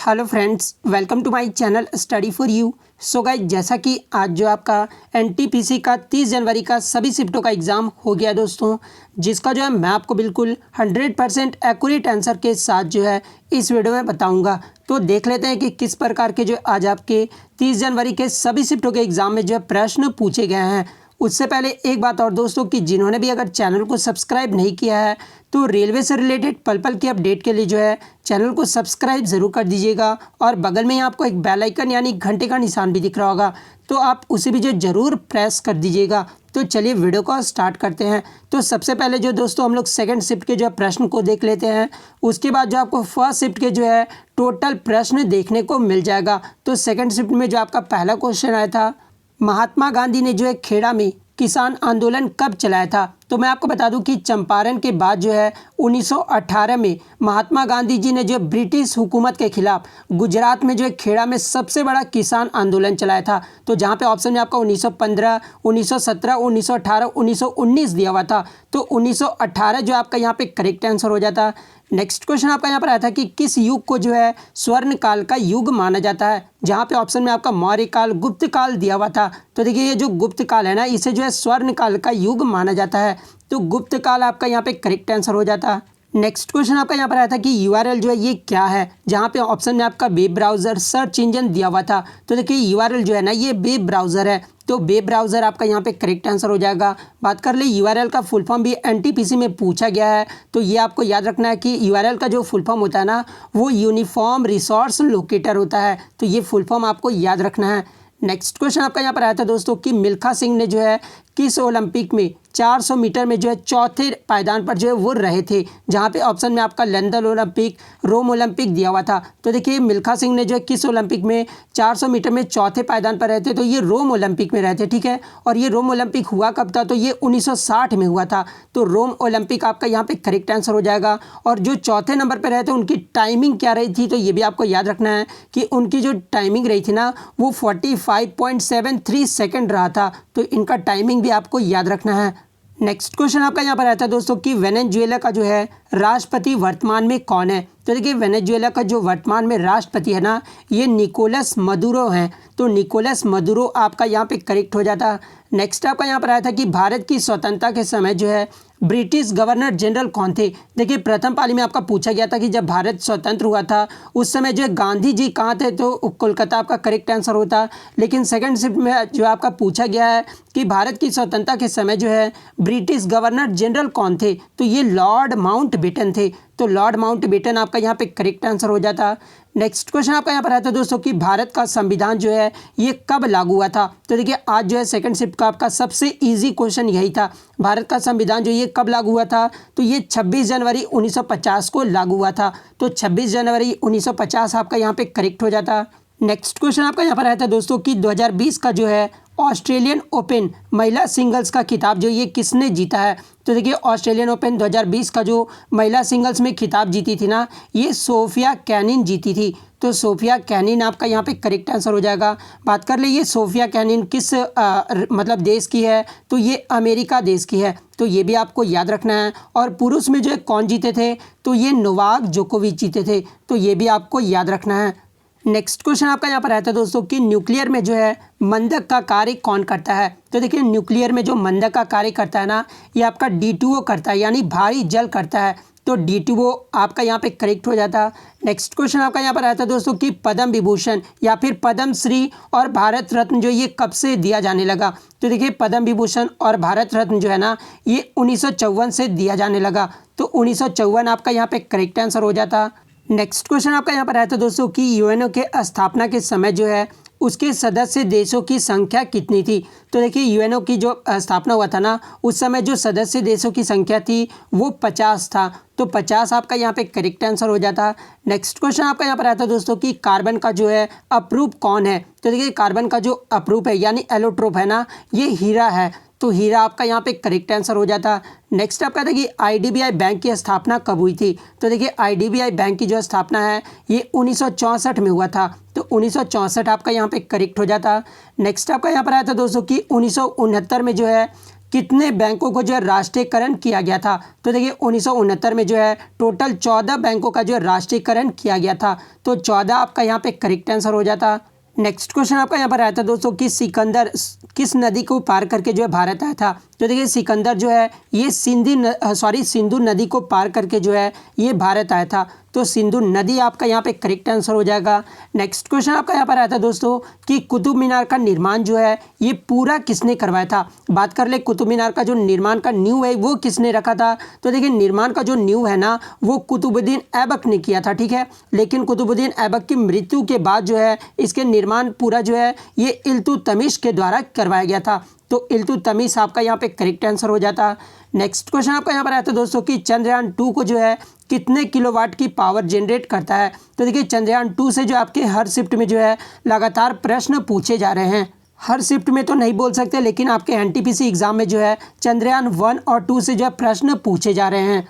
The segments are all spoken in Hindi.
Hello friends, welcome to my channel study for you. So guys, जैसा कि आज जो आपका एनटीपीसी का 30 जनवरी का सभी शिफ्टों का एग्ज़ाम हो गया दोस्तों, जिसका जो है मैं आपको बिल्कुल 100% एक्यूरेट आंसर के साथ जो है इस वीडियो में बताऊंगा। तो देख लेते हैं कि किस प्रकार के जो आज आपके 30 जनवरी के सभी शिफ्टों के एग्ज़ाम में जो है प्रश्न पूछे गए हैं। उससे पहले एक बात और दोस्तों, कि जिन्होंने भी अगर चैनल को सब्सक्राइब नहीं किया है तो रेलवे से रिलेटेड पल पल की अपडेट के लिए जो है चैनल को सब्सक्राइब ज़रूर कर दीजिएगा। और बगल में ही आपको एक बेल आइकन यानी घंटे का निशान भी दिख रहा होगा, तो आप उसे भी जो ज़रूर प्रेस कर दीजिएगा। तो चलिए वीडियो को स्टार्ट करते हैं। तो सबसे पहले जो दोस्तों हम लोग सेकंड शिफ्ट के जो प्रश्न को देख लेते हैं, उसके बाद जो आपको फर्स्ट शिफ्ट के जो है टोटल प्रश्न देखने को मिल जाएगा। तो सेकंड शिफ्ट में जो आपका पहला क्वेश्चन आया था, महात्मा गांधी ने जो है खेड़ा में किसान आंदोलन कब चलाया था। तो मैं आपको बता दूं कि चंपारण के बाद जो है 1918 में महात्मा गांधी जी ने जो ब्रिटिश हुकूमत के खिलाफ गुजरात में जो है खेड़ा में सबसे बड़ा किसान आंदोलन चलाया था। तो जहां पे ऑप्शन में आपका 1915, 1917, 1918, 1919 दिया हुआ था, तो 1918 जो आपका यहाँ पे करेक्ट आंसर हो जाता। नेक्स्ट क्वेश्चन आपका यहाँ पर आया था कि किस युग को जो है स्वर्ण काल का युग माना जाता है। जहाँ पे ऑप्शन में आपका मौर्य काल, गुप्त काल दिया हुआ था। तो देखिए, ये जो गुप्त काल है ना, इसे जो है स्वर्ण काल का युग माना जाता है। तो गुप्त काल आपका यहाँ पे करेक्ट आंसर हो जाता। नेक्स्ट क्वेश्चन आपका यहाँ पर आया था कि यूआरएल जो है ये क्या है। जहाँ पे ऑप्शन में आपका वेब ब्राउज़र, सर्च इंजन दिया हुआ था। तो देखिए, यूआरएल जो है ना, ये वेब ब्राउज़र है। तो वेब ब्राउज़र आपका यहाँ पे करेक्ट आंसर हो जाएगा। बात कर ले यूआरएल का फुल फॉर्म भी एनटीपीसी में पूछा गया है। तो ये आपको याद रखना है कि यूआरएल का जो फुल फॉर्म होता है ना, वो यूनिफॉर्म रिसोर्स लोकेटर होता है। तो ये फुल फॉर्म आपको याद रखना है। नेक्स्ट क्वेश्चन आपका यहाँ पर आया था दोस्तों कि मिल्खा सिंह ने जो है किस ओलंपिक में 400 मीटर में जो है चौथे पायदान पर जो है वो रहे थे। जहाँ पे ऑप्शन में आपका लंदन ओलंपिक, रोम ओलंपिक दिया हुआ था। तो देखिए, मिल्खा सिंह ने जो है किस ओलंपिक में 400 मीटर में चौथे पायदान पर रहे थे, तो ये रोम ओलंपिक में रहे थे। ठीक है, और ये रोम ओलंपिक हुआ कब था, तो ये 1960 में हुआ था। तो रोम ओलंपिक आपका यहाँ पे करेक्ट आंसर हो जाएगा। और जो चौथे नंबर पर रहे थे, उनकी टाइमिंग क्या रही थी, तो ये भी आपको याद रखना है कि उनकी जो टाइमिंग रही थी ना, वो 45.73 सेकेंड रहा था। तो इनका टाइमिंग भी आपको याद रखना है। नेक्स्ट क्वेश्चन आपका यहाँ पर आता है दोस्तों कि वेनेजुएला का जो है राष्ट्रपति वर्तमान में कौन है। तो देखिए, वेनेजुएला का जो वर्तमान में राष्ट्रपति है ना, ये निकोलस मदुरो हैं। तो निकोलस मदुरो आपका यहाँ पे करेक्ट हो जाता। नेक्स्ट आपका यहाँ पर आया था कि भारत की स्वतंत्रता के समय जो है ब्रिटिश गवर्नर जनरल कौन थे। देखिए, प्रथम पाली में आपका पूछा गया था कि जब भारत स्वतंत्र हुआ था उस समय जो है गांधी जी कहाँ थे, तो कोलकाता आपका करेक्ट आंसर होता। लेकिन सेकंड शिफ्ट में जो आपका पूछा गया है कि भारत की स्वतंत्रता के समय जो है ब्रिटिश गवर्नर जनरल कौन थे, तो ये लॉर्ड माउंटबेटन थे। तो लॉर्ड माउंटबेटन आपका यहाँ पे करेक्ट आंसर हो जाता। नेक्स्ट क्वेश्चन आपका यहाँ पर आता है दोस्तों कि भारत का संविधान जो है ये कब लागू हुआ था। तो देखिए, आज जो है सेकंड शिफ्ट का आपका सबसे इजी क्वेश्चन यही था। भारत का संविधान जो ये कब लागू हुआ था, तो ये 26 जनवरी 1950 को लागू हुआ था। तो 26 जनवरी 1950 आपका यहाँ पे करेक्ट हो जाता। नेक्स्ट क्वेश्चन आपका यहाँ पर आया था दोस्तों कि 2020 का जो है ऑस्ट्रेलियन ओपन महिला सिंगल्स का खिताब जो ये किसने जीता है। तो देखिए, ऑस्ट्रेलियन ओपन 2020 का जो महिला सिंगल्स में खिताब जीती थी ना, ये सोफिया कैनिन जीती थी। तो सोफिया कैनिन आपका यहाँ पे करेक्ट आंसर हो जाएगा। बात कर ले, ये सोफिया कैनिन किस मतलब देश की है, तो ये अमेरिका देश की है। तो ये भी आपको याद रखना है। और पुरुष में जो है कौन जीते थे, तो ये नोवाक जोकोविच जीते थे। तो ये भी आपको याद रखना है। नेक्स्ट क्वेश्चन आपका यहाँ पर आता है दोस्तों कि न्यूक्लियर में जो है मंदक का कार्य कौन करता है। तो देखिए, न्यूक्लियर में जो मंदक का कार्य करता है ना, ये आपका D2O करता है, यानी भारी जल करता है। तो D2O आपका यहाँ पे करेक्ट हो जाता। नेक्स्ट क्वेश्चन आपका यहाँ पर आता है दोस्तों कि पद्म विभूषण या फिर पद्म श्री और भारत रत्न जो ये कब से दिया जाने लगा। तो देखिए, पद्म विभूषण और भारत रत्न जो है ना, ये 1954 से दिया जाने लगा। तो 1954 आपका यहाँ पे करेक्ट आंसर हो जाता। नेक्स्ट क्वेश्चन आपका यहाँ पर आया था दोस्तों कि यूएनओ के स्थापना के समय जो है उसके सदस्य देशों की संख्या कितनी थी। तो देखिए, यूएनओ की जो स्थापना हुआ था ना, उस समय जो सदस्य देशों की संख्या थी वो 50 था। तो 50 आपका यहाँ पे करेक्ट आंसर हो जाता। नेक्स्ट क्वेश्चन आपका यहाँ पर आता है दोस्तों कि कार्बन का जो है अप्रूप कौन है। तो देखिए, कार्बन का जो अप्रूप है यानी एलोट्रोप है ना, ये हीरा है। तो हीरा आपका यहाँ पे करेक्ट आंसर हो जाता। नेक्स्ट आपका देखिए, आईडीबीआई बैंक की स्थापना कब हुई थी। तो देखिए, आईडीबीआई बैंक की जो स्थापना है ये 1964 में हुआ था। तो 1964 आपका यहाँ पे करेक्ट हो जाता। नेक्स्ट आपका यहाँ पर आया था दोस्तों कि 1969 में जो है कितने बैंकों को जो है राष्ट्रीयकरण किया गया था? तो देखिए 1969 में जो है टोटल 14 बैंकों का जो है राष्ट्रीयकरण किया गया था। तो 14 आपका यहाँ पे करेक्ट आंसर हो जाता। नेक्स्ट क्वेश्चन आपका यहाँ पर आया था दोस्तों कि सिकंदर किस नदी को पार करके जो है भारत आया था? तो देखिए सिकंदर जो है ये सिंधु नदी को पार करके जो है ये भारत आया था। तो सिंधु नदी आपका यहाँ पे करेक्ट आंसर हो जाएगा। नेक्स्ट क्वेश्चन आपका यहाँ पर आया था दोस्तों कि कुतुब मीनार का निर्माण जो है ये पूरा किसने करवाया था? बात कर ले कुतुब मीनार का जो निर्माण का नींव है वो किसने रखा था? तो देखिए निर्माण का जो नींव है ना वो कुतुबुद्दीन ऐबक ने किया था, ठीक है। लेकिन कुतुबुद्दीन ऐबक की मृत्यु के बाद जो है इसके निर्माण पूरा जो है ये इल्तुतमिश के द्वारा करवाया गया था। तो इल्तुतमिश आपका यहाँ पे करेक्ट आंसर हो जाता। नेक्स्ट क्वेश्चन आपका यहाँ पर आता है दोस्तों कि चंद्रयान 2 को जो है कितने किलोवाट की पावर जनरेट करता है? तो देखिए चंद्रयान 2 से जो आपके हर शिफ्ट में जो है लगातार प्रश्न पूछे जा रहे हैं। हर शिफ्ट में तो नहीं बोल सकते, लेकिन आपके एनटीपीसी एग्जाम में जो है चंद्रयान 1 और 2 से जो है प्रश्न पूछे जा रहे हैं।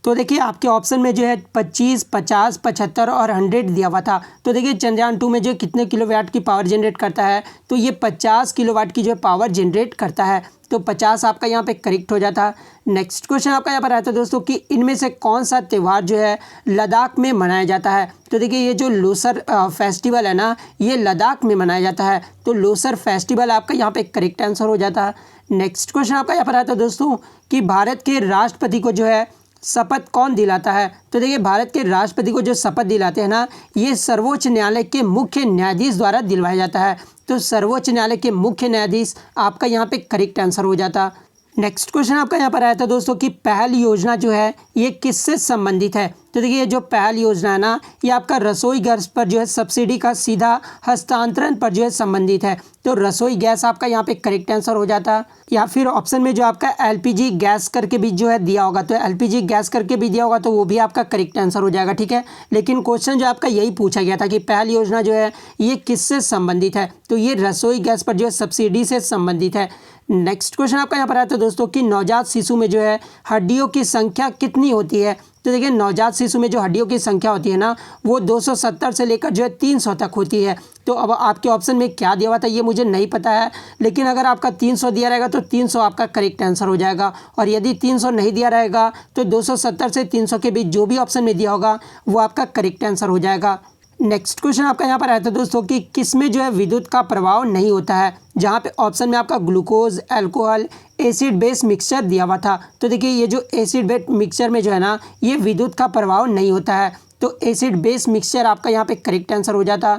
तो देखिए आपके ऑप्शन में जो है 25, 50, 75 और 100 दिया हुआ था। तो देखिए चंद्रयान 2 में जो कितने किलोवाट की पावर जनरेट करता है? तो ये 50 किलोवाट की जो है पावर जनरेट करता है। तो 50 आपका यहाँ पे करेक्ट हो जाता। नेक्स्ट क्वेश्चन आपका यहाँ पर आता है दोस्तों कि इनमें से कौन सा त्यौहार जो है लद्दाख में मनाया जाता है? तो देखिए ये जो लोसर फेस्टिवल है ना ये लद्दाख में मनाया जाता है। तो लोसर फेस्टिवल आपका यहाँ पे करेक्ट आंसर हो जाता। नेक्स्ट क्वेश्चन आपका यहाँ पर आता है दोस्तों कि भारत के राष्ट्रपति को जो है शपथ कौन दिलाता है? तो देखिए भारत के राष्ट्रपति को जो शपथ दिलाते हैं ना ये सर्वोच्च न्यायालय के मुख्य न्यायाधीश द्वारा दिलवाया जाता है। तो सर्वोच्च न्यायालय के मुख्य न्यायाधीश आपका यहाँ पे करेक्ट आंसर हो जाता। नेक्स्ट क्वेश्चन आपका यहाँ पर आया था दोस्तों कि पहल योजना जो है ये किससे संबंधित है? तो देखिए ये जो पहल योजना है ना ये आपका रसोई गैस पर जो है सब्सिडी का सीधा हस्तांतरण पर जो है संबंधित है। तो रसोई गैस आपका यहाँ पे करेक्ट आंसर हो जाता। या फिर ऑप्शन में जो आपका एलपीजी गैस करके भी जो है दिया होगा, तो एलपीजी गैस करके भी दिया होगा तो वो भी आपका करेक्ट आंसर हो जाएगा, ठीक है। लेकिन क्वेश्चन जो आपका यही पूछा गया था कि पहल योजना जो है ये किससे संबंधित है? तो ये रसोई गैस पर जो है सब्सिडी से संबंधित है। नेक्स्ट क्वेश्चन आपका यहाँ पर आता है दोस्तों कि नवजात शिशु में जो है हड्डियों की संख्या कितनी होती है? तो देखिए नवजात शिशु में जो हड्डियों की संख्या होती है ना वो 270 से लेकर जो है 300 तक होती है। तो अब आपके ऑप्शन में क्या दिया हुआ था ये मुझे नहीं पता है, लेकिन अगर आपका 300 दिया रहेगा तो 300 आपका करेक्ट आंसर हो जाएगा। और यदि 300 नहीं दिया रहेगा तो 270 से 300 के बीच जो भी ऑप्शन में दिया होगा वो आपका करेक्ट आंसर हो जाएगा। नेक्स्ट क्वेश्चन आपका यहाँ पर आया था दोस्तों कि किसमें जो है विद्युत का प्रभाव नहीं होता है? जहाँ पे ऑप्शन में आपका glucose, alcohol, acid base mixture दिया हुआ था। तो देखिए ये जो एसिड बेस मिक्सचर में जो है ना ये विद्युत का प्रभाव नहीं होता है। तो एसिड बेस मिक्सचर आपका यहाँ पे करेक्ट आंसर हो जाता।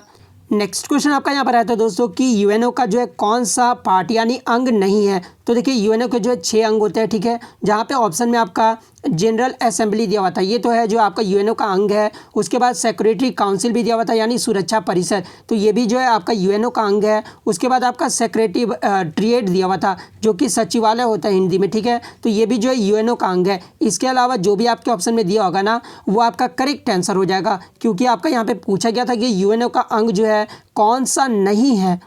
नेक्स्ट क्वेश्चन आपका यहाँ पर आता है दोस्तों कि यूएनओ का जो है कौन सा पार्ट यानी अंग नहीं है? तो देखिए यूएनओ के जो है 6 अंग होते हैं, ठीक है। जहाँ पे ऑप्शन में आपका जनरल असेंबली दिया हुआ था, ये तो है जो आपका यूएनओ का अंग है। उसके बाद सेक्रेटरी काउंसिल भी दिया हुआ था यानी सुरक्षा परिषद, तो ये भी जो है आपका यूएनओ का अंग है। उसके बाद आपका सेक्रेटरीट दिया हुआ था जो कि सचिवालय होता है हिंदी में, ठीक है। तो ये भी जो है यूएनओ का अंग है। इसके अलावा जो भी आपके ऑप्शन में दिया होगा ना वो आपका करेक्ट आंसर हो जाएगा, क्योंकि आपका यहाँ पे पूछा गया था कि यूएनओ का अंग जो है कौन सा नहीं है।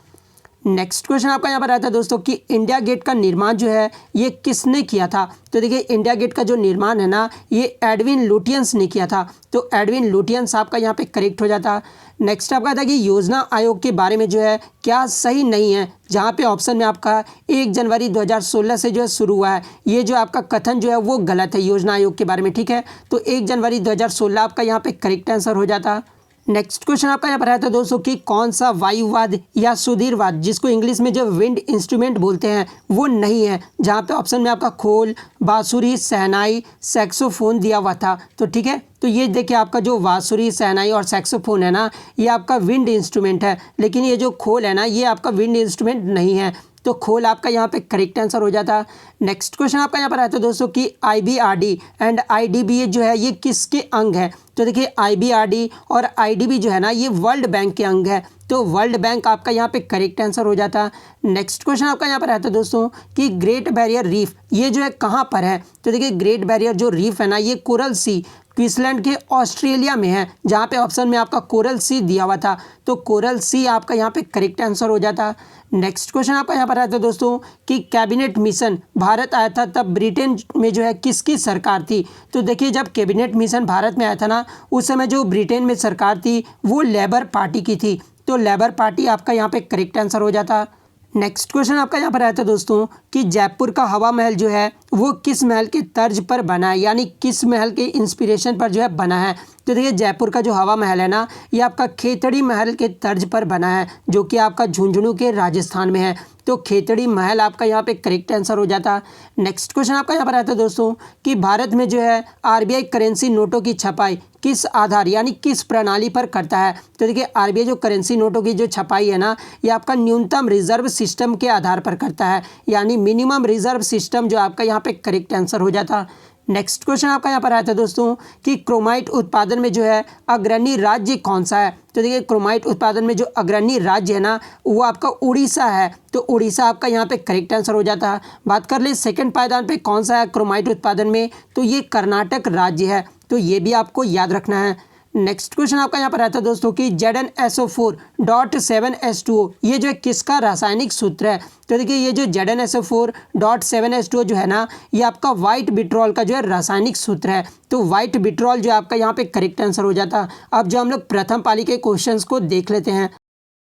नेक्स्ट क्वेश्चन आपका यहाँ पर आता है दोस्तों कि इंडिया गेट का निर्माण जो है ये किसने किया था? तो देखिए इंडिया गेट का जो निर्माण है ना ये एडविन लुटियंस ने किया था। तो एडविन लुटियंस आपका यहाँ पे करेक्ट हो जाता। नेक्स्ट आपका था कि योजना आयोग के बारे में जो है क्या सही नहीं है? जहाँ पे ऑप्शन में आपका 1 जनवरी 2016 से जो है शुरू हुआ है, ये जो आपका कथन जो है वो गलत है योजना आयोग के बारे में, ठीक है। तो 1 जनवरी 2016 आपका यहाँ पे करेक्ट आंसर हो जाता। नेक्स्ट क्वेश्चन आपका यहाँ पर आया था दोस्तों कि कौन सा वायुवाद या सुधीरवाद जिसको इंग्लिश में जो विंड इंस्ट्रूमेंट बोलते हैं वो नहीं है? जहाँ पे ऑप्शन में आपका खोल, बांसुरी, शहनाई, सैक्सोफोन दिया हुआ था। तो ठीक है, तो ये देखिए आपका जो बांसुरी, शहनाई और सैक्सोफोन है ना ये आपका विंड इंस्ट्रूमेंट है, लेकिन ये जो खोल है ना ये आपका विंड इंस्ट्रूमेंट नहीं है। तो खोल आपका यहाँ पे करेक्ट आंसर हो जाता। नेक्स्ट क्वेश्चन आपका यहाँ पर आता है दोस्तों कि IBRD एंड IDB जो है ये किसके अंग है? तो देखिए IBRD और IDB जो है ना ये वर्ल्ड बैंक के अंग है। तो वर्ल्ड बैंक आपका यहाँ पे करेक्ट आंसर हो जाता। नेक्स्ट क्वेश्चन आपका यहाँ पर आता है दोस्तों कि ग्रेट बैरियर रीफ ये जो है कहाँ पर है? तो देखिए ग्रेट बैरियर जो रीफ है ना ये कोरल सी क्वींसलैंड के ऑस्ट्रेलिया में है, जहाँ पे ऑप्शन में आपका कोरल सी दिया हुआ था। तो कोरल सी आपका यहाँ पे करेक्ट आंसर हो जाता। नेक्स्ट क्वेश्चन आपका यहाँ पर आता है दोस्तों कि कैबिनेट मिशन भारत आया था तब ब्रिटेन में जो है किसकी सरकार थी? तो देखिए जब कैबिनेट मिशन भारत में आया था ना उस समय जो ब्रिटेन में सरकार थी वो लेबर पार्टी की थी। तो लेबर पार्टी आपका यहाँ पे करेक्ट आंसर हो जाता। नेक्स्ट क्वेश्चन आपका यहाँ पर आया था दोस्तों कि जयपुर का हवा महल जो है वो किस महल के तर्ज पर बना है, यानी किस महल के इंस्पिरेशन पर जो है बना है। तो देखिए जयपुर का जो हवा महल है ना, ये आपका खेतड़ी महल के तर्ज पर बना है, जो कि आपका झुंझुनू के राजस्थान में है। तो खेतड़ी महल आपका यहाँ पे करेक्ट आंसर हो जाता। नेक्स्ट क्वेश्चन आपका यहाँ पर आता है दोस्तों कि भारत में जो है आरबीआई करेंसी नोटों की छपाई किस आधार यानी किस प्रणाली पर करता है। तो देखिए आरबीआई जो करेंसी नोटों की जो छपाई है ना, ये आपका न्यूनतम रिजर्व सिस्टम के आधार पर करता है, यानी मिनिमम रिजर्व सिस्टम जो आपका यहाँ पे करेक्ट आंसर हो जाता। नेक्स्ट क्वेश्चन आपका यहाँ पर आया था दोस्तों कि क्रोमाइट उत्पादन में जो है अग्रणी राज्य कौन सा है। तो देखिए क्रोमाइट उत्पादन में जो अग्रणी राज्य है ना, वो आपका उड़ीसा है। तो उड़ीसा आपका यहाँ पे करेक्ट आंसर हो जाता है। बात कर ले सेकंड पायदान पे कौन सा है क्रोमाइट उत्पादन में, तो ये कर्नाटक राज्य है। तो ये भी आपको याद रखना है। नेक्स्ट क्वेश्चन आपका यहाँ पर आता है दोस्तों कि ZnSO4.7H2O ये जो है किसका रासायनिक सूत्र है। तो देखिए ये जो ZnSO4.7H2O जो है ना, ये आपका व्हाइट विट्रॉल का जो है रासायनिक सूत्र है। तो व्हाइट विट्रॉल जो आपका यहाँ पे करेक्ट आंसर हो जाता। अब जो हम लोग प्रथम पाली के क्वेश्चंस को देख लेते हैं।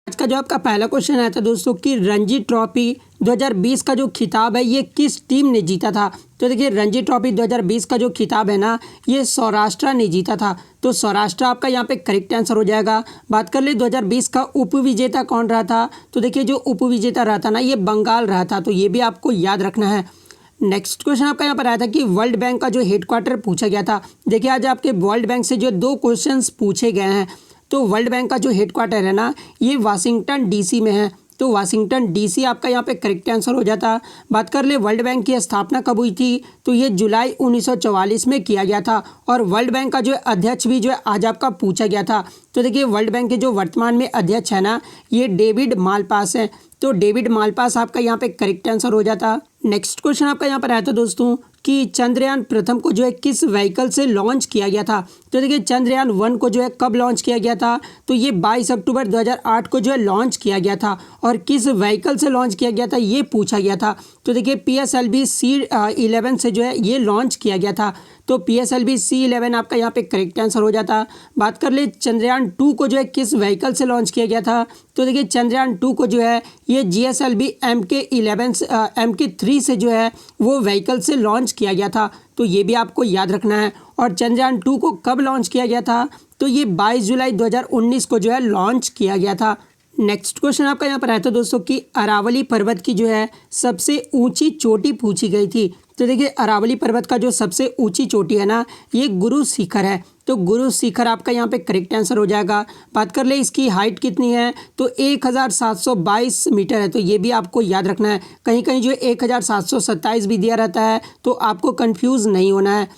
आज का जो आपका पहला क्वेश्चन आया था दोस्तों कि रणजी ट्रॉफी 2020 का जो खिताब है ये किस टीम ने जीता था। तो देखिए रणजी ट्रॉफी 2020 का जो खिताब है ना, ये सौराष्ट्र ने जीता था। तो सौराष्ट्र आपका यहाँ पे करेक्ट आंसर हो जाएगा। बात कर ले 2020 का उपविजेता कौन रहा था। तो देखिए जो उपविजेता रहा था ना, ये बंगाल रहा था। तो ये भी आपको याद रखना है। नेक्स्ट क्वेश्चन आपका यहाँ पर आया था कि वर्ल्ड बैंक का जो हेडक्वार्टर पूछा गया था। देखिए आज आपके वर्ल्ड बैंक से जो 2 क्वेश्चंस पूछे गए हैं। तो वर्ल्ड बैंक का जो हेडक्वार्टर है ना, ये वाशिंगटन डीसी में है। तो वाशिंगटन डीसी आपका यहाँ पे करेक्ट आंसर हो जाता। बात कर ले वर्ल्ड बैंक की स्थापना कब हुई थी। तो ये जुलाई 1944 में किया गया था। और वर्ल्ड बैंक का जो अध्यक्ष भी जो है आज आपका पूछा गया था। तो देखिए वर्ल्ड बैंक के जो वर्तमान में अध्यक्ष है ना, ये डेविड मालपास है। तो डेविड मालपास आपका यहाँ पे करेक्ट आंसर हो जाता। नेक्स्ट क्वेश्चन आपका यहाँ पर आया था दोस्तों कि चंद्रयान प्रथम को जो है किस व्हीकल से लॉन्च किया गया था। तो देखिए चंद्रयान 1 को जो है कब लॉन्च किया गया था। तो ये 22 अक्टूबर 2008 को जो है लॉन्च किया गया था। और किस व्हीकल से लॉन्च किया गया था ये पूछा गया था। तो देखिए PSLV C11 से जो है ये लॉन्च किया गया था। तो PSLV C11 आपका यहाँ पे करेक्ट आंसर हो जाता। बात कर ले चंद्रयान 2 को जो है किस व्हीकल से लॉन्च किया गया था। तो देखिए चंद्रयान 2 को जो है ये GSLV MK3 से जो है वो व्हीकल से लॉन्च किया गया था। तो ये भी आपको याद रखना है। और चंद्रयान 2 को कब लॉन्च किया गया था। तो ये 22 जुलाई 2019 को जो है लॉन्च किया गया था। नेक्स्ट क्वेश्चन आपका यहाँ पर आया था दोस्तों कि अरावली पर्वत की जो है सबसे ऊंची चोटी पूछी गई थी। तो देखिए अरावली पर्वत का जो सबसे ऊंची चोटी है ना, ये गुरु शिखर है। तो गुरु शिखर आपका यहाँ पे करेक्ट आंसर हो जाएगा। बात कर ले इसकी हाइट कितनी है। तो 1722 मीटर है। तो ये भी आपको याद रखना है। कहीं कहीं जो 1727 भी दिया रहता है, तो आपको कंफ्यूज नहीं होना है।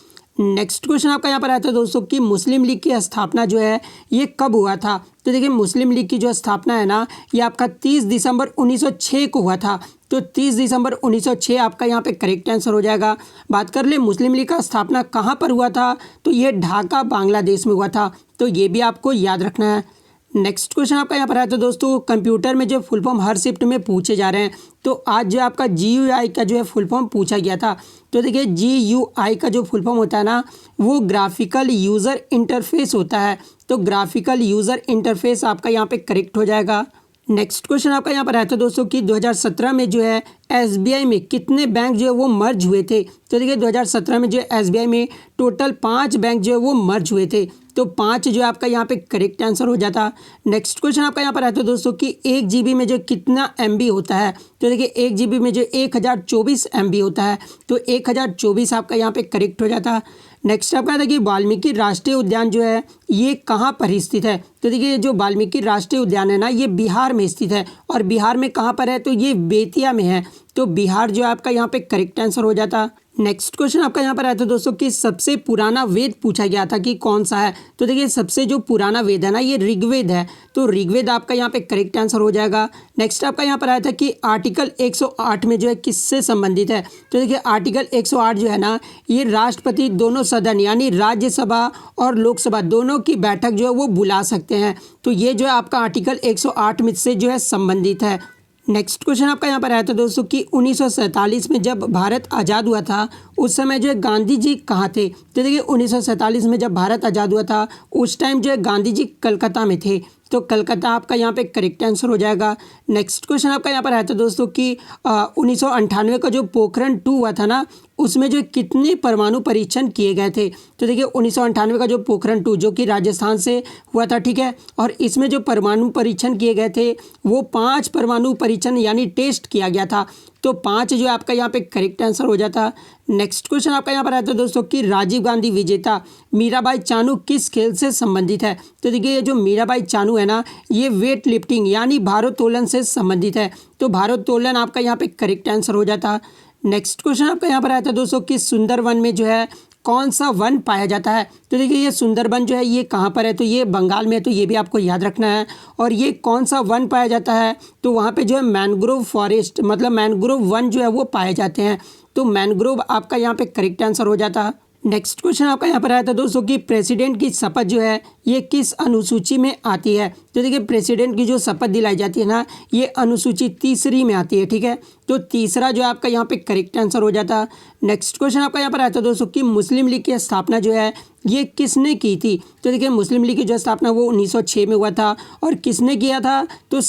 नेक्स्ट क्वेश्चन आपका यहाँ पर आता है दोस्तों कि मुस्लिम लीग की स्थापना जो है ये कब हुआ था। तो देखिए मुस्लिम लीग की जो स्थापना है ना, ये आपका 30 दिसंबर 1906 को हुआ था। तो 30 दिसंबर 1906 आपका यहाँ पे करेक्ट आंसर हो जाएगा। बात कर ले मुस्लिम लीग का स्थापना कहाँ पर हुआ था। तो ये ढाका बांग्लादेश में हुआ था। तो ये भी आपको याद रखना है। नेक्स्ट क्वेश्चन आपका यहाँ पर आया था दोस्तों कंप्यूटर में जो फुल फॉर्म हर शिफ्ट में पूछे जा रहे हैं। तो आज जो आपका GUI का जो है फुल फॉर्म पूछा गया था। तो देखिए GUI का जो फुल फॉर्म होता है ना, वो ग्राफिकल यूज़र इंटरफेस होता है। तो ग्राफिकल यूज़र इंटरफेस आपका यहाँ पे करेक्ट हो जाएगा। नेक्स्ट क्वेश्चन आपका यहाँ पर आया था दोस्तों कि 2017 में जो है SBI में कितने बैंक जो है वो मर्ज हुए थे। तो देखिए 2017 में जो है SBI में टोटल 5 बैंक जो है वो मर्ज हुए थे। तो 5 जो है आपका यहाँ पे करेक्ट आंसर हो जाता। नेक्स्ट क्वेश्चन आपका यहाँ पर आता है दोस्तों कि 1 GB में जो कितना MB होता है। तो देखिए 1 GB में जो 1024 MB होता है। तो 1024 आपका यहाँ पे करेक्ट हो जाता। नेक्स्ट आपका था कि वाल्मीकि राष्ट्रीय उद्यान जो है ये कहाँ पर स्थित है। तो देखिए जो वाल्मीकि राष्ट्रीय उद्यान है ना, ये बिहार में स्थित है। और बिहार में कहाँ पर है। तो ये बेतिया में है। तो बिहार जो आपका यहाँ पे करेक्ट आंसर हो जाता। नेक्स्ट क्वेश्चन आपका यहाँ पर आया था दोस्तों कि सबसे पुराना वेद पूछा गया था कि कौन सा है। तो देखिए सबसे जो पुराना वेद है ना, ये ऋग्वेद है। तो ऋग्वेद आपका यहाँ पे करेक्ट आंसर हो जाएगा। नेक्स्ट आपका यहाँ पर आया था कि आर्टिकल 108 में जो है किससे संबंधित है। तो देखिए आर्टिकल 108 जो है ना, ये राष्ट्रपति दोनों सदन यानी राज्यसभा और लोकसभा दोनों की बैठक जो है वो बुला सकते हैं। तो ये जो है आपका आर्टिकल 108 में से जो है संबंधित है। नेक्स्ट क्वेश्चन आपका यहाँ पर आया था दोस्तों कि 1947 में जब भारत आज़ाद हुआ था, उस समय जो है गांधी जी कहाँ थे। तो देखिए 1947 में जब भारत आज़ाद हुआ था, उस टाइम जो है गांधी जी कलकत्ता में थे। तो कलकत्ता आपका यहाँ पे करेक्ट आंसर हो जाएगा। नेक्स्ट क्वेश्चन आपका यहाँ पर आया था दोस्तों कि 1998 का जो पोखरण 2 हुआ था ना, उसमें जो कितने परमाणु परीक्षण किए गए थे। तो देखिए 1998 का जो पोखरण 2 जो कि राजस्थान से हुआ था, ठीक है, और इसमें जो परमाणु परीक्षण किए गए थे वो 5 परमाणु परीक्षण यानी टेस्ट किया गया था। तो 5 जो आपका यहाँ पे करेक्ट आंसर हो जाता। नेक्स्ट क्वेश्चन आपका यहाँ पर आता है दोस्तों कि राजीव गांधी विजेता मीराबाई चानू किस खेल से संबंधित है। तो देखिए ये जो मीराबाई चानू है ना, ये वेट लिफ्टिंग यानी भारोत्तोलन से संबंधित है। तो भारोत्तोलन आपका यहाँ पे करेक्ट आंसर हो जाता। नेक्स्ट क्वेश्चन आपका यहाँ पर आता है दोस्तों कि सुंदरवन में जो है कौन सा वन पाया जाता है। तो देखिए ये सुंदरबन जो है ये कहाँ पर है, तो ये बंगाल में है, तो ये भी आपको याद रखना है। और ये कौन सा वन पाया जाता है, तो वहाँ पे जो है मैनग्रोव फॉरेस्ट मतलब मैनग्रोव वन जो है वो पाए जाते हैं। तो मैनग्रोव आपका यहाँ पे करेक्ट आंसर हो जाता। नेक्स्ट क्वेश्चन आपका यहाँ पर आया था दोस्तों कि प्रेसिडेंट की शपथ जो है ये किस अनुसूची में आती है। तो देखिए प्रेसिडेंट की जो शपथ दिलाई जाती है ना, ये अनुसूची 3 में आती है, ठीक है। तो तीसरा जो आपका यहाँ पे करेक्ट आंसर हो जाता। नेक्स्ट क्वेश्चन आपका यहाँ पर आया था दोस्तों कि मुस्लिम लीग की स्थापना जो है ये किसने की थी। तो देखिए मुस्लिम लीग की जो स्थापना वो 1906 में हुआ था। और किसने किया था, तो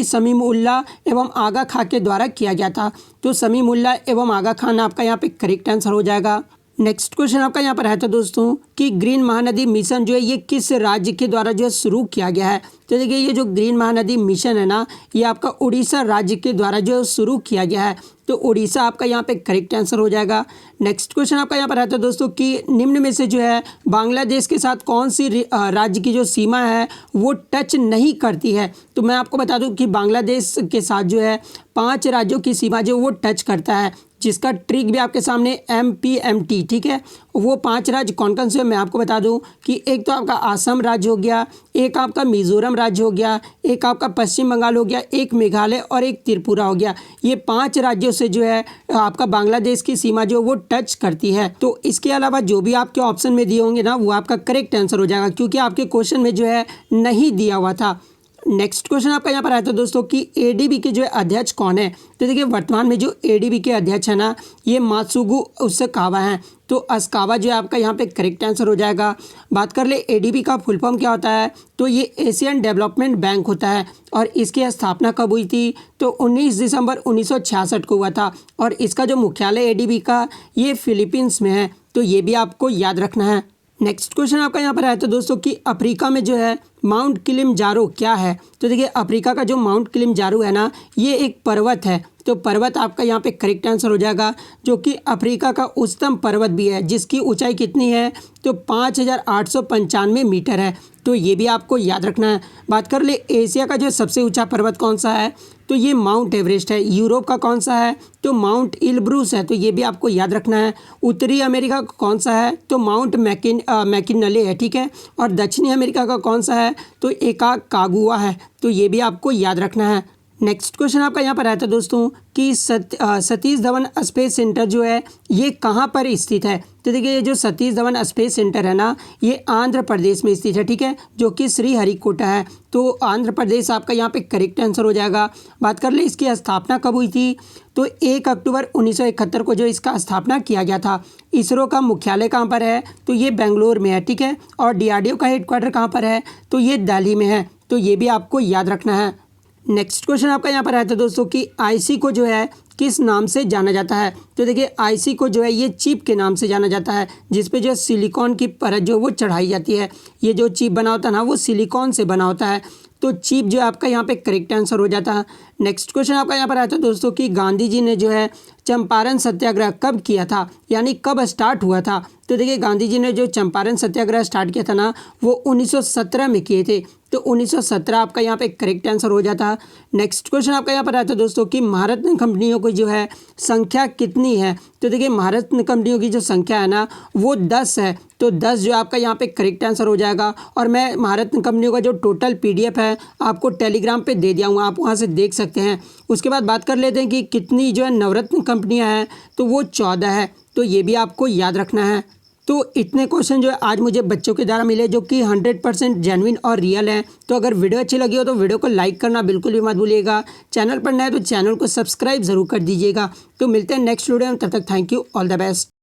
समीमुल्लाह एवं आगा खां के द्वारा किया गया था। तो समीमुल्लाह एवं आगा खान आपका यहाँ पे करेक्ट आंसर हो जाएगा। नेक्स्ट क्वेश्चन आपका यहाँ पर है तो दोस्तों कि ग्रीन महानदी मिशन जो है ये किस राज्य के द्वारा जो है शुरू किया गया है। तो देखिए ये जो ग्रीन महानदी मिशन है ना, ये आपका उड़ीसा राज्य के द्वारा जो है शुरू किया गया है। तो उड़ीसा आपका यहाँ पे करेक्ट आंसर हो जाएगा। नेक्स्ट क्वेश्चन आपका यहाँ पर आता है दोस्तों कि निम्न में से जो है बांग्लादेश के साथ कौन सी राज्य की जो सीमा है वो टच नहीं करती है। तो मैं आपको बता दूं कि बांग्लादेश के साथ जो है 5 राज्यों की सीमा जो वो टच करता है, जिसका ट्रिक भी आपके सामने MPMT, ठीक है। वो 5 राज्य कौन कौन से मैं आपको बता दूं कि एक तो आपका आसम राज्य हो गया, एक आपका मिजोरम राज्य हो गया, एक आपका पश्चिम बंगाल हो गया, एक मेघालय और एक त्रिपुरा हो गया। ये 5 राज्यों से जो है आपका बांग्लादेश की सीमा जो वो टच करती है। तो इसके अलावा जो भी आपके ऑप्शन में दिए होंगे ना वो आपका करेक्ट आंसर हो जाएगा, क्योंकि आपके क्वेश्चन में जो है नहीं दिया हुआ था। नेक्स्ट क्वेश्चन आपका यहाँ पर आता है दोस्तों कि ADB के जो है अध्यक्ष कौन है। तो देखिए वर्तमान में जो ADB के अध्यक्ष है ना, ये मात्सुगु उसकावा हैं। तो अस्कावा जो है आपका यहाँ पे करेक्ट आंसर हो जाएगा। बात कर ले ADB का फुल फॉर्म क्या होता है, तो ये एशियन डेवलपमेंट बैंक होता है। और इसकी स्थापना कब हुई थी, तो 19 दिसंबर 1966 को हुआ था। और इसका जो मुख्यालय ADB का ये फिलीपींस में है। तो ये भी आपको याद रखना है। नेक्स्ट क्वेश्चन आपका यहाँ पर आया तो दोस्तों कि अफ्रीका में जो है माउंट किलिमंजारो क्या है। तो देखिए अफ्रीका का जो माउंट किलिमंजारो है ना, ये एक पर्वत है। तो पर्वत आपका यहाँ पे करेक्ट आंसर हो जाएगा, जो कि अफ्रीका का उच्चतम पर्वत भी है, जिसकी ऊंचाई कितनी है, तो 5895 मीटर है। तो ये भी आपको याद रखना है। बात कर ले एशिया का जो सबसे ऊंचा पर्वत कौन सा है, तो ये माउंट एवरेस्ट है। यूरोप का कौन सा है, तो माउंट इलब्रूस है। तो ये भी आपको याद रखना है। उत्तरी अमेरिका का कौन सा है, तो माउंट मैकिनले है, ठीक है। और दक्षिणी अमेरिका का कौन सा है, तो एकाकागुआ है। तो ये भी आपको याद रखना है। नेक्स्ट क्वेश्चन आपका यहाँ पर आया था दोस्तों कि सतीश धवन स्पेस सेंटर जो है ये कहाँ पर स्थित है। तो देखिए ये जो सतीश धवन स्पेस सेंटर है ना, ये आंध्र प्रदेश में स्थित है, ठीक है, जो कि श्रीहरिकोटा है। तो आंध्र प्रदेश आपका यहाँ पे करेक्ट आंसर हो जाएगा। बात कर ले इसकी स्थापना कब हुई थी, तो 1 अक्टूबर 1971 को जो इसका स्थापना किया गया था। इसरो का मुख्यालय कहाँ पर है, तो ये बेंगलोर में है, ठीक है। और DRDO का हेडक्वार्टर कहाँ पर है, तो ये दिल्ली में है। तो ये भी आपको याद रखना है। नेक्स्ट क्वेश्चन आपका यहाँ पर आया था दोस्तों कि IC को जो है किस नाम से जाना जाता है। तो देखिए IC को जो है ये चिप के नाम से जाना जाता है, जिसपे जो सिलिकॉन की परत जो वो चढ़ाई जाती है। ये जो चिप बना होता है ना वो सिलिकॉन से बना होता है। तो चिप जो है आपका यहाँ पे करेक्ट आंसर हो जाता है। नेक्स्ट क्वेश्चन आपका यहाँ पर आता है दोस्तों कि गांधी जी ने जो है चंपारण सत्याग्रह कब किया था, यानी कब स्टार्ट हुआ था। तो देखिए गांधी जी ने जो चंपारण सत्याग्रह स्टार्ट किया था ना, वो 1917 में किए थे। तो 1917 आपका यहाँ पे करेक्ट आंसर हो जाता। नेक्स्ट क्वेश्चन आपका यहाँ पर आता है दोस्तों कि महारत्न कंपनियों की जो है संख्या कितनी है। तो देखिए महारत्न कंपनियों की जो संख्या है ना वो 10 है। तो 10 जो आपका यहाँ पे करेक्ट आंसर हो जाएगा। और मैं महारत्न कंपनियों का जो टोटल PDF है आपको टेलीग्राम पे दे दिया हूँ, आप वहाँ से देख सकते हैं। उसके बाद बात कर लेते हैं कि कितनी जो है नवरत्न कंपनियाँ हैं, तो वो 14 है। तो ये भी आपको याद रखना है। तो इतने क्वेश्चन जो है आज मुझे बच्चों के द्वारा मिले, जो कि 100% जेन्युइन और रियल हैं। तो अगर वीडियो अच्छी लगी हो तो वीडियो को लाइक करना बिल्कुल भी मत भूलिएगा। चैनल पर नए तो चैनल को सब्सक्राइब ज़रूर कर दीजिएगा। तो मिलते हैं नेक्स्ट वीडियो में, तब तक thank you, all the best.